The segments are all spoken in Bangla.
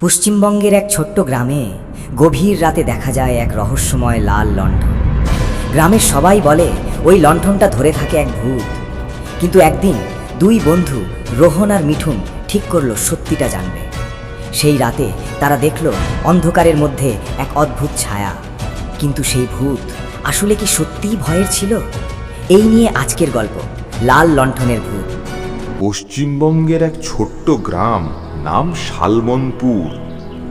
পশ্চিমবঙ্গের এক ছোট্ট গ্রামে গভীর রাতে দেখা যায় এক রহস্যময় লাল লণ্ঠন। গ্রামের সবাই বলে ওই লণ্ঠনটা ধরে থাকে এক ভূত। কিন্তু একদিন দুই বন্ধু রোহন আর মিঠুন ঠিক করলো সত্যিটা জানবে। সেই রাতে তারা দেখল অন্ধকারের মধ্যে এক অদ্ভুত ছায়া। কিন্তু সেই ভূত আসলে কি সত্যিই ভয়ের ছিল? এই নিয়ে আজকের গল্প, লাল লণ্ঠনের ভূত। পশ্চিমবঙ্গের এক ছোট্ট গ্রাম, নাম শালমনপুর।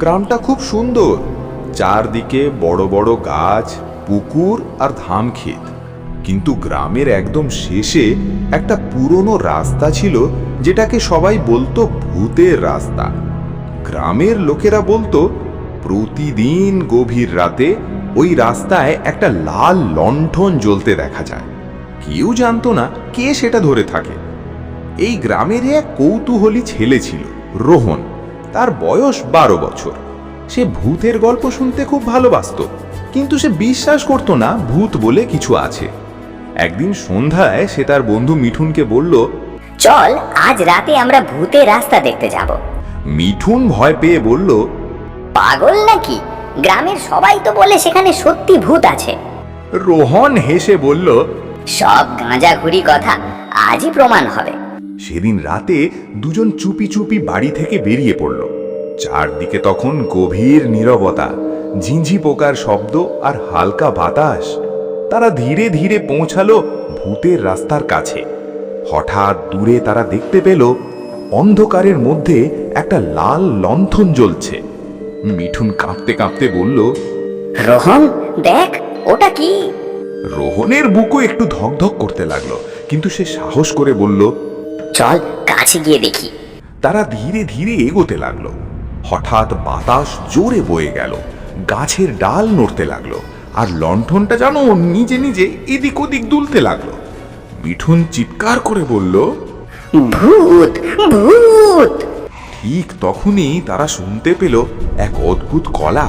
গ্রামটা খুব সুন্দর, চারদিকে বড় বড় গাছ, পুকুর আর ধান ক্ষেত। কিন্তু গ্রামের একদম শেষে একটা পুরনো রাস্তা ছিল, যেটাকে সবাই বলতো ভূতের রাস্তা। গ্রামের লোকেরা বলতো প্রতিদিন গভীর রাতে ওই রাস্তায় একটা লাল লণ্ঠন জ্বলতে দেখা যায়। কেউ জানতো না কে সেটা ধরে থাকে। এই গ্রামের এক কৌতূহলী ছেলে ছিল, রোহন। তার বয়স 12 বছর। সে ভূতের গল্প শুনতে খুব ভালোবাসতো, কিন্তু সে বিশ্বাস করতো না ভূত বলে কিছু আছে। একদিন সন্ধ্যায় সে তার বন্ধু মিঠুনকে বলল, চল আজ রাতে আমরা ভূতের রাস্তা দেখতে যাব। মিঠুন ভয় পেয়ে বলল, পাগল নাকি? গ্রামের সবাই তো বলে সেখানে সত্যি ভূত আছে। রোহন হেসে বলল, সব গাঁজাখুরি কথা, আজই প্রমাণ হবে। সেদিন রাতে দুজন চুপি চুপি বাড়ি থেকে বেরিয়ে পড়ল। চারদিকে তখন গভীর নীরবতা, ঝিঁঝি পোকার শব্দ আর হালকা বাতাস। তারা ধীরে ধীরে পৌঁছালো ভূতের রাস্তার কাছে। হঠাৎ দূরে তারা দেখতে পেল অন্ধকারের মধ্যে একটা লাল লণ্ঠন জ্বলছে। মিঠুন কাঁপতে কাঁপতে বলল, রোহন দেখ, ওটা কি? রোহনের বুকও একটু ধকধক করতে লাগলো, কিন্তু সে সাহস করে বলল, চল কাছে গিয়ে দেখি। তারা ধীরে ধীরে এগোতে লাগলো। হঠাৎ বাতাস জোরে বয়ে গেল, গাছের ডাল নড়তে লাগলো, আর লণ্ঠনটা যেন নিজে নিজে এদিক ওদিক দুলতে লাগলো। মিঠুন চিৎকার করে বলল, ভূত ভূত! ঠিক তখনই তারা শুনতে পেল এক অদ্ভুত গলা।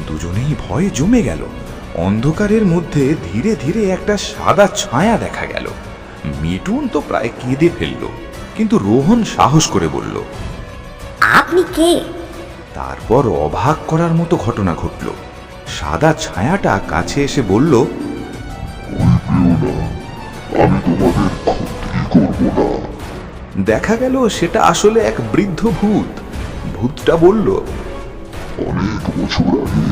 দুজনেই ভয়ে জমে গেল। অন্ধকারের মধ্যে ধীরে ধীরে একটা সাদা ছায়া দেখা গেল। মিঠুন তো প্রায় কেঁদে ফেলল, কিন্তু রোহন সাহস করে বলল, আপনি কে? তারপর অবাক করার মতো ঘটনা ঘটল। সাদা ছায়াটা কাছে এসে বলল, দেখা গেল সেটা আসলে এক বৃদ্ধ ভূত। ভূতটা বলল, অনেক বছর আগে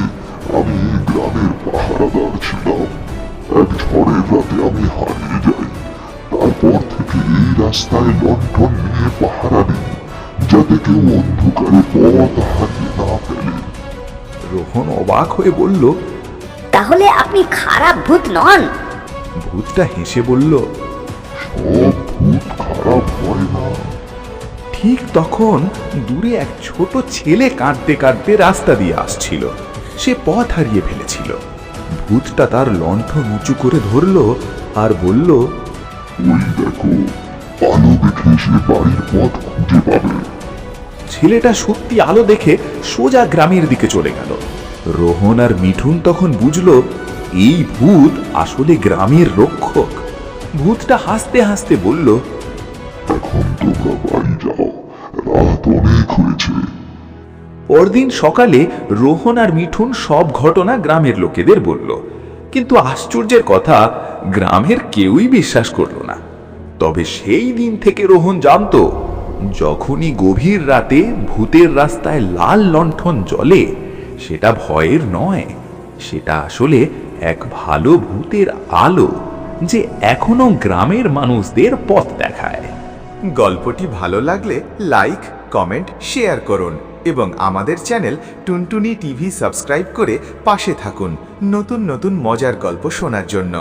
আমি এই গ্রামের পাহারাদার ছিলাম। এক ঝড়ের রাতে আমি হারিয়ে যাই। তারপর থেকে এই রাস্তায় লণ্ঠন নিয়ে পাহারা দিই, যাতে কেউ অন্ধকারে পথ হারিয়ে না ফেলে। রোহন অবাক হয়ে বলল, তাহলে আপনি খারাপ ভূত নন? ভূতটা হেসে বলল, সব ভূত খারাপ হয় না। ঠিক তখন দূরে এক ছোট ছেলে কাঁদতে কাঁদতে রাস্তা দিয়ে আসছিল। সে পথ হারিয়ে ফেলেছিল। ভূতটা তার লণ্ঠন উঁচু করে ধরল আর বলল, ওই দেখো, আলো দেখে সে বাড়ির পথ খুঁজে পাবে। ছেলেটা সত্যি আলো দেখে সোজা গ্রামের দিকে চলে গেল। রোহন আর মিঠুন তখন বুঝল এই ভূত আসলে গ্রামের রক্ষক। ভূতটা হাসতে হাসতে বলল, এখন তোমরা বাড়ি যাও, রাত অনেক হয়েছে। পরদিন সকালে রোহন আর মিঠুন সব ঘটনা গ্রামের লোকেদের বলল, কিন্তু আশ্চর্যের কথা, গ্রামের কেউই বিশ্বাস করল না। তবে সেই দিন থেকে রোহন জানত, যখনই গভীর রাতে ভূতের রাস্তায় লাল লণ্ঠন জ্বলে, সেটা ভয়ের নয়, সেটা আসলে এক ভালো ভূতের আলো, যে এখনো গ্রামের মানুষদের পথ দেখায়। গল্পটি ভালো লাগলে লাইক, কমেন্ট, শেয়ার করুন এবং আমাদের চ্যানেল টুনটুনি টিভি সাবস্ক্রাইব করে পাশে থাকুন নতুন নতুন মজার গল্প শোনার জন্য।